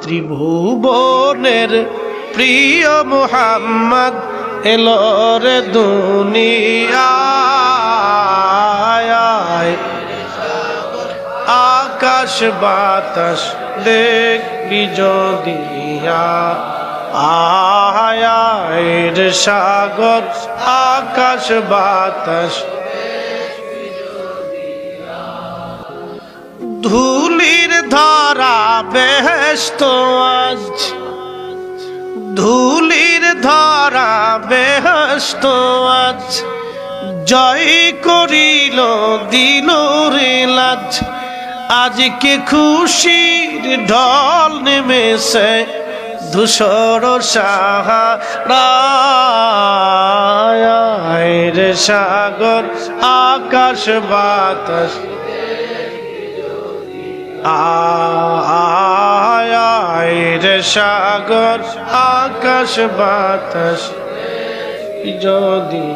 ত্রিভুবনের প্রিয় মুহাম্মদ এলো রে দুনিয়ায়। আকাশ বাতাস দেখবি যদি আয়ের সাগর আকাশ বাতাস ধুলির ধরা বেহেশত আজ, ধুলির ধরা বেহেশত আজ জয় করিল দিলুর লাজ। আজকে খুশির ঢল নেমেছে ধূসর সাহারায় সাগর আকাশ বাতাস আয় সাগর আকাশ বাতাস যদি